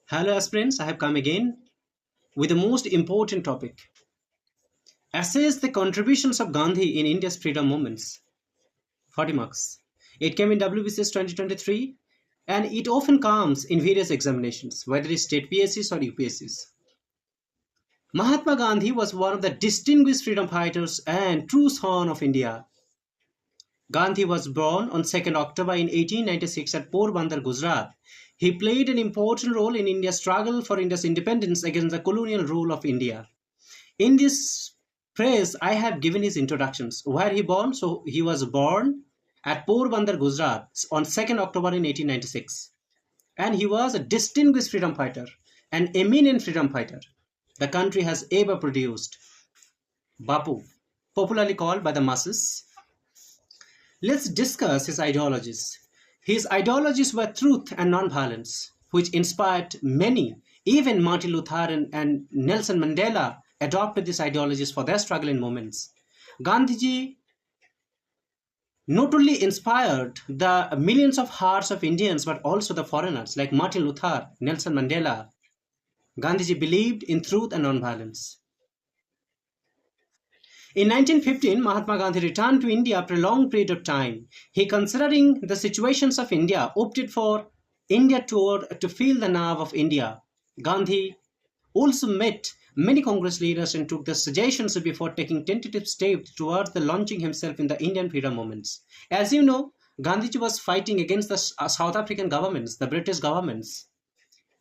Hello aspirants, I have come again with the most important topic. Assess the contributions of Gandhi in India's freedom movements. 40 marks. It came in WBCS 2023 and it often comes in various examinations, whether it's state PSCs or UPSCs. Mahatma Gandhi was one of the distinguished freedom fighters and true son of India. Gandhi was born on 2nd October in 1896 at Porbandar, Gujarat. He played an important role in India's struggle for India's independence against the colonial rule of India. In this praise, I have given his introductions. Where he born? So he was born at Porbandar, Gujarat on 2nd October in 1896. And he was a distinguished freedom fighter, an eminent freedom fighter the country has ever produced. Bapu, popularly called by the masses. Let's discuss his ideologies. His ideologies were truth and non-violence, which inspired many. Even Martin Luther and Nelson Mandela adopted these ideologies for their struggling moments. Gandhiji not only inspired the millions of hearts of Indians, but also the foreigners like Martin Luther, Nelson Mandela. Gandhiji believed in truth and non-violence. In 1915, Mahatma Gandhi returned to India after a long period of time. He, considering the situations of India, opted for India tour to feel the nerve of India. Gandhi also met many Congress leaders and took the suggestions before taking tentative steps towards the launching himself in the Indian freedom movements. As you know, Gandhiji was fighting against the South African governments, the British governments,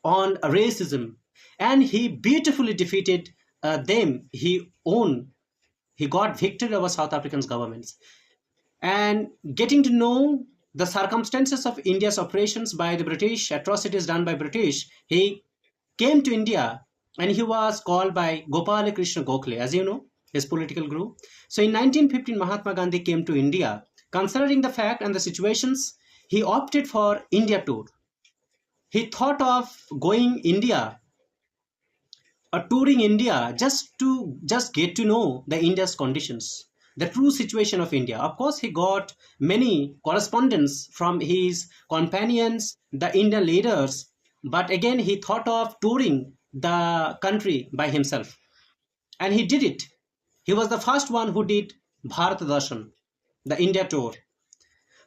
on racism, and he beautifully defeated them. He got victory over South African's governments. And getting to know the circumstances of India's operations by the British, atrocities done by British, he came to India and he was called by Gopala Krishna Gokhale, as you know, his political group. So in 1915, Mahatma Gandhi came to India. Considering the fact and the situations, he opted for India tour. He thought of going India, touring India to get to know the India's conditions, the true situation of India. Of course, he got many correspondence from his companions, the Indian leaders, but again, he thought of touring the country by himself. And he did it. He was the first one who did Bharat Darshan, the India tour.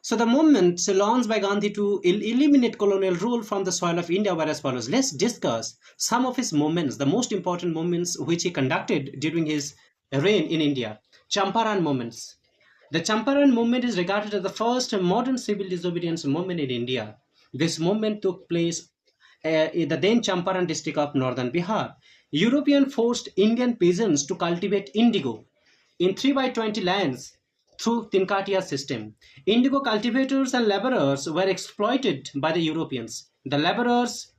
So the movement launched by Gandhi to eliminate colonial rule from the soil of India were as follows. Let's discuss some of his movements, the most important movements which he conducted during his reign in India. Champaran movements. The Champaran movement is regarded as the first modern civil disobedience movement in India. This movement took place in the then Champaran district of northern Bihar. European forced Indian peasants to cultivate indigo in 3/20 lands through Tinkatia system. Indigo cultivators and laborers were exploited by the Europeans. The laborers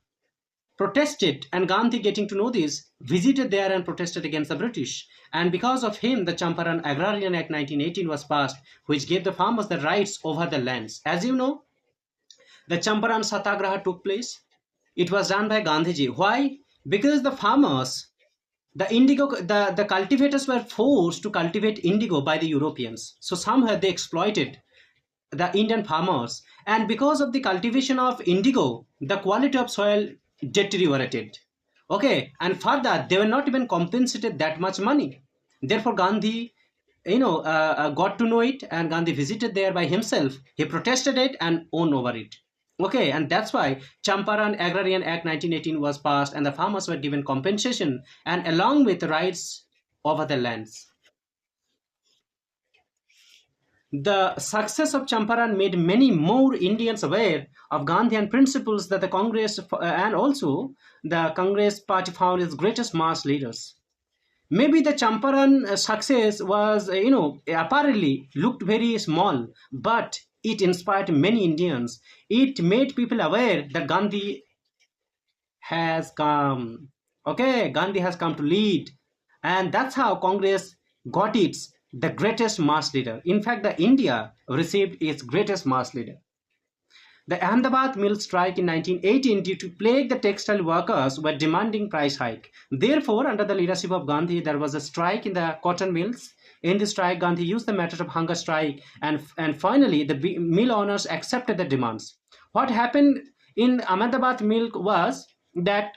protested, and Gandhi, getting to know this, visited there and protested against the British. And because of him, the Champaran Agrarian Act 1918 was passed, which gave the farmers the rights over the lands. As you know, the Champaran Satyagraha took place. It was done by Gandhiji. Why? Because the farmers, the cultivators were forced to cultivate indigo by the Europeans. So somehow they exploited the Indian farmers. And because of the cultivation of indigo, the quality of soil deteriorated. Okay, and further, they were not even compensated that much money. Therefore, Gandhi, got to know it, and Gandhi visited there by himself. He protested it and won over it. Okay, and that's why Champaran Agrarian Act 1918 was passed and the farmers were given compensation and along with rights over the lands. The success of Champaran made many more Indians aware of Gandhian principles that the Congress and also the Congress party found its greatest mass leaders. Maybe the Champaran success was, apparently looked very small, but it inspired many Indians. It made people aware that Gandhi has come. Okay, Gandhi has come to lead. And that's how Congress got the greatest mass leader. In fact, the India received its greatest mass leader. The Ahmedabad mill strike in 1918 due to plague the textile workers were demanding price hike. Therefore, under the leadership of Gandhi, there was a strike in the cotton mills. In the strike, Gandhi used the method of hunger strike and finally the mill owners accepted the demands. What happened in Ahmedabad mill was that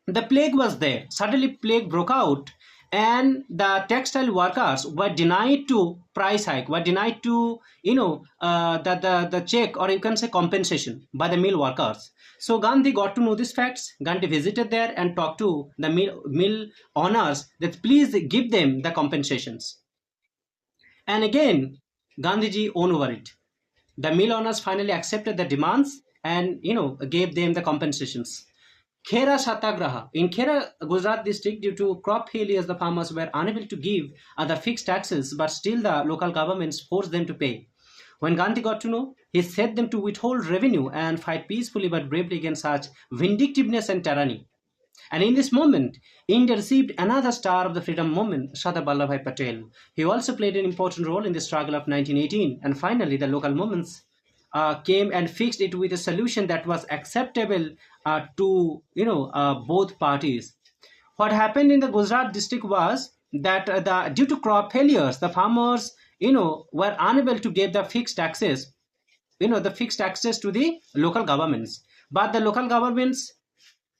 the plague was there. Suddenly plague broke out, and the textile workers were denied to price hike, were denied to, the check, or you can say compensation, by the mill workers. So Gandhi got to know these facts. Gandhi visited there and talked to the mill owners that please give them the compensations. And again, Gandhiji won over it. The mill owners finally accepted the demands and, gave them the compensations. Khera Satyagraha. In Khera, Gujarat district, due to crop failures, the farmers were unable to give the fixed taxes, but still the local governments forced them to pay. When Gandhi got to know, he set them to withhold revenue and fight peacefully but bravely against such vindictiveness and tyranny. And in this moment, India received another star of the freedom movement, Sardar Vallabhbhai Patel. He also played an important role in the struggle of 1918. And finally, the local movements came and fixed it with a solution that was acceptable to both parties. What happened in the Gujarat district was that due to crop failures, the farmers were unable to give the fixed taxes, the fixed taxes to the local governments. But the local governments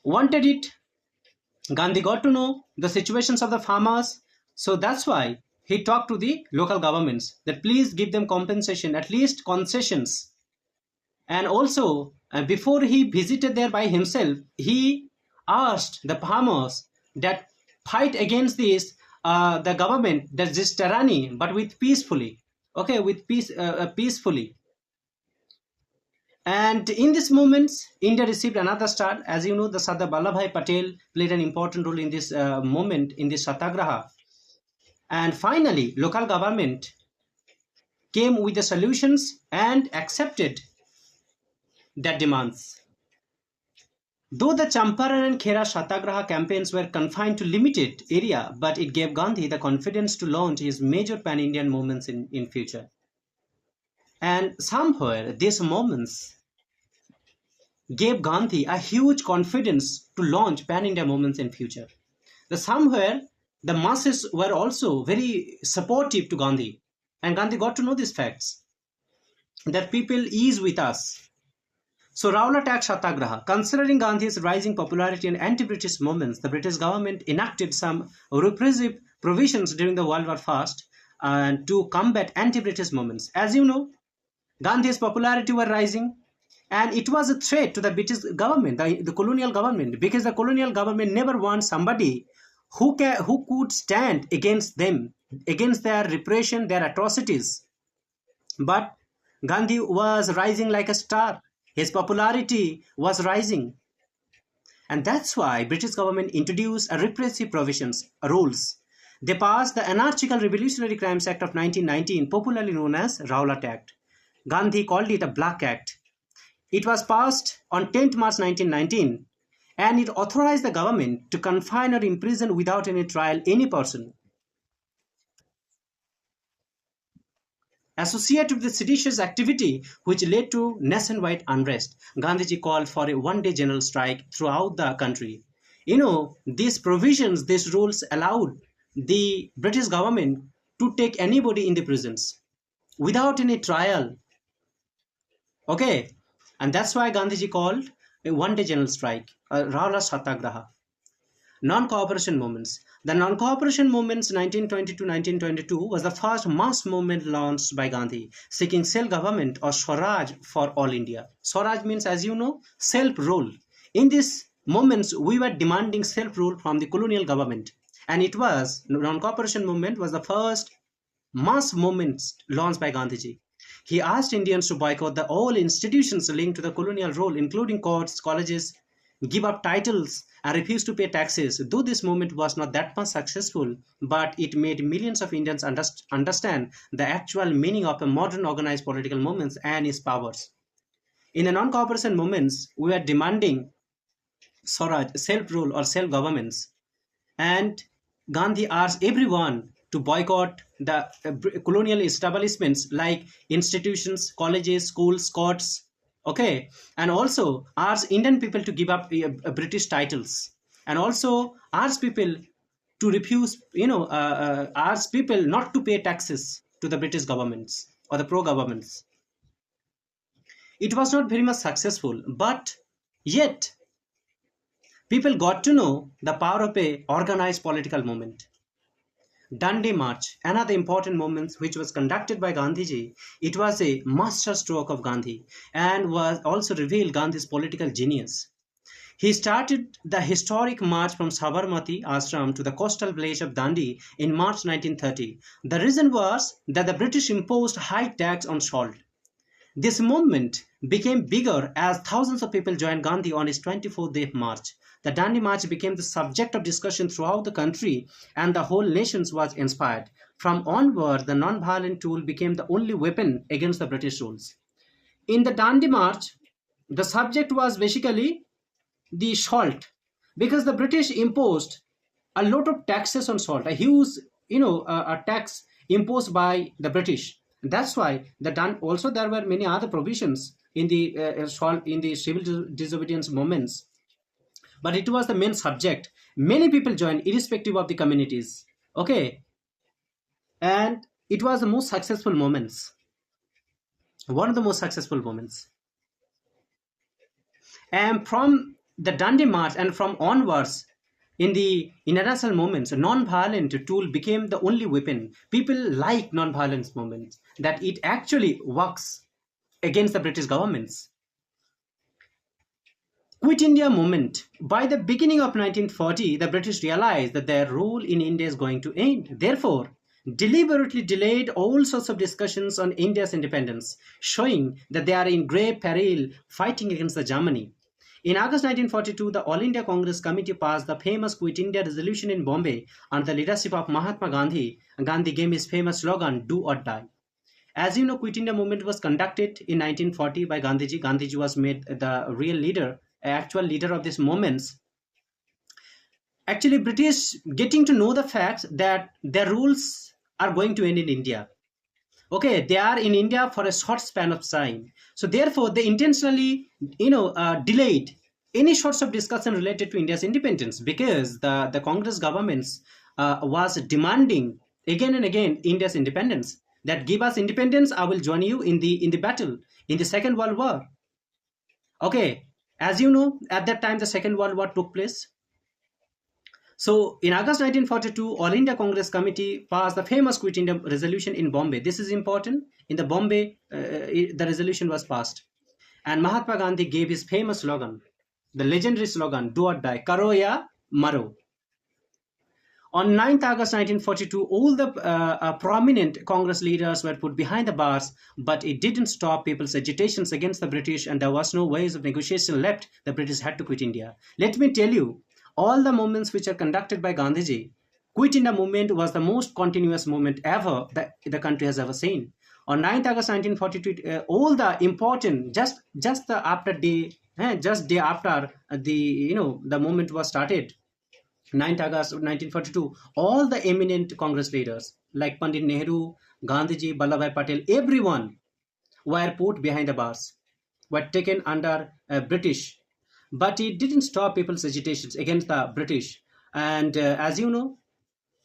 wanted it. Gandhi got to know the situations of the farmers, so that's why he talked to the local governments that please give them compensation, at least concessions. And also, before he visited there by himself, he asked the farmers that fight against this, the government, that's this tyranny, but with peacefully. Okay, with peacefully. And in this moments, India received another star. As you know, the Sardar Vallabhbhai Patel played an important role in this moment, in this satyagraha. And finally, local government came with the solutions and accepted their demands. Though the Champaran and Khera Satyagraha campaigns were confined to limited area, but it gave Gandhi the confidence to launch his major pan-Indian movements in future. And somewhere these moments gave Gandhi a huge confidence to launch pan-India movements in future. The somewhere the masses were also very supportive to Gandhi, and Gandhi got to know these facts that people is with us. So Rawla Tax Satyagraha, considering Gandhi's rising popularity and anti-British movements, the British government enacted some repressive provisions during the World War First to combat anti-British movements. As you know, Gandhi's popularity were rising, and it was a threat to the British government, the colonial government, because the colonial government never wants somebody who could stand against them, against their repression, their atrocities. But Gandhi was rising like a star. His popularity was rising. And that's why British government introduced a repressive provisions, rules. They passed the Anarchical Revolutionary Crimes Act of 1919, popularly known as Rowlatt Act. Gandhi called it a Black Act. It was passed on 10th March 1919, and it authorized the government to confine or imprison without any trial any person associated with the seditious activity, which led to nationwide unrest. Gandhiji called for a one-day general strike throughout the country. These provisions, these rules allowed the British government to take anybody in the prisons without any trial. Okay, and that's why Gandhiji called a one-day general strike, a Rara Satyagraha. Non-cooperation movements. The non-cooperation movements 1920 to 1922 was the first mass movement launched by Gandhi, seeking self-government or Swaraj for all India. Swaraj means, as you know, self-rule. In these moments, we were demanding self-rule from the colonial government, and it was non-cooperation movement was the first mass movement launched by Gandhiji. He asked Indians to boycott all institutions linked to the colonial rule, including courts, colleges, give up titles, and refuse to pay taxes. Though this movement was not that much successful, but it made millions of Indians understand the actual meaning of a modern organized political movements and its powers. In the non-cooperation movements, we were demanding Swaraj, self-rule or self-governments, and Gandhi asked everyone to boycott the colonial establishments like institutions, colleges, schools, courts. Okay, and also asked Indian people to give up British titles, and also asked people to refuse, asked people not to pay taxes to the British governments or the pro governments. It was not very much successful, but yet people got to know the power of a organized political movement. Dandi March, another important movement which was conducted by Gandhiji, it was a master stroke of Gandhi and was also revealed Gandhi's political genius. He started the historic march from Sabarmati ashram to the coastal village of Dandi in March 1930. The reason was that the British imposed high tax on salt. This movement became bigger as thousands of people joined Gandhi on his 24th-day march. The Dandi March became the subject of discussion throughout the country and the whole nation was inspired. From onward, the non-violent tool became the only weapon against the British rules. In the Dandi March, the subject was basically the salt, because the British imposed a lot of taxes on salt, a huge, a tax imposed by the British. That's why also there were many other provisions in the salt in the civil disobedience movements, but it was the main subject. Many people joined, irrespective of the communities. Okay, and it was the most successful moments, one of the most successful moments. And from the Dundee March and from onwards, in the international movements, non-violent tool became the only weapon. People like non-violence movements, that it actually works against the British governments. Quit India movement. By the beginning of 1940, the British realized that their rule in India is going to end. Therefore, deliberately delayed all sorts of discussions on India's independence, showing that they are in grave peril fighting against the Germany. In August 1942, the All India Congress Committee passed the famous Quit India resolution in Bombay under the leadership of Mahatma Gandhi. Gandhi gave his famous slogan, "Do or die." As you know, Quit India movement was conducted in 1940 by Gandhiji. Gandhiji was made the real leader, actual leader of these movements. Actually, British getting to know the fact that their rules are going to end in India. Okay, they are in India for a short span of time. So therefore, they intentionally, delayed any sorts of discussion related to India's independence, because the Congress governments was demanding again and again India's independence. That give us independence, I will join you in the battle in the Second World War. Okay, as you know, at that time the Second World War took place. So in August 1942, All India Congress Committee passed the famous Quit India resolution in Bombay. This is important. In the Bombay, the resolution was passed. And Mahatma Gandhi gave his famous slogan, the legendary slogan, "Do or die, karo ya maro." On 9th August 1942, all the prominent Congress leaders were put behind the bars, but it didn't stop people's agitations against the British, and there was no ways of negotiation left. The British had to quit India. Let me tell you, all the movements which are conducted by Gandhiji, Quit India movement was the most continuous movement ever that the country has ever seen. On 9th August 1942, all the important, just the after day, just day after the movement was started, 9th August 1942, all the eminent Congress leaders like Pandit Nehru, Gandhiji, Vallabhbhai Patel, everyone were put behind the bars, were taken under British. But it didn't stop people's agitations against the British. And as you know,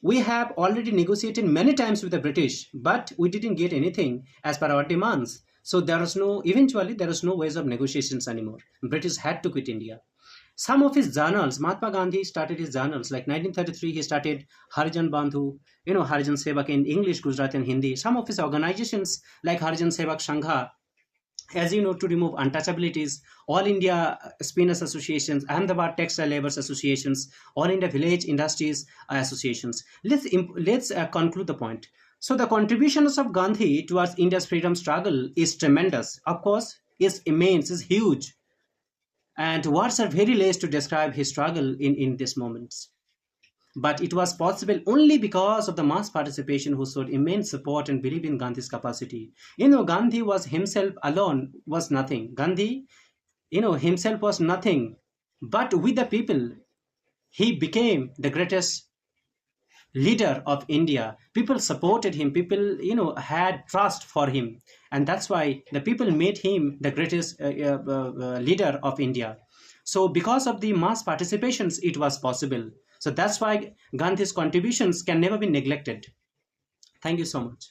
we have already negotiated many times with the British, but we didn't get anything as per our demands. So eventually there is no ways of negotiations anymore. British had to quit India. Some of his journals, Mahatma Gandhi started his journals, like 1933, he started Harijan Bandhu, Harijan Sevak in English, Gujarati and Hindi. Some of his organizations like Harijan Sevak Sangha, as you know, to remove untouchabilities, All India Spinners Associations, Ahmedabad Textile Laborers Associations, All India Village Industries Associations. Let's conclude the point. So the contributions of Gandhi towards India's freedom struggle is tremendous. Of course, is immense, is huge. And words are very less to describe his struggle in these moments. But it was possible only because of the mass participation who showed immense support and believed in Gandhi's capacity. Gandhi was himself alone was nothing. Gandhi, himself was nothing. But with the people, he became the greatest leader of India. People supported him. People, had trust for him. And that's why the people made him the greatest leader of India. So because of the mass participations, it was possible. So that's why Gandhi's contributions can never be neglected. Thank you so much.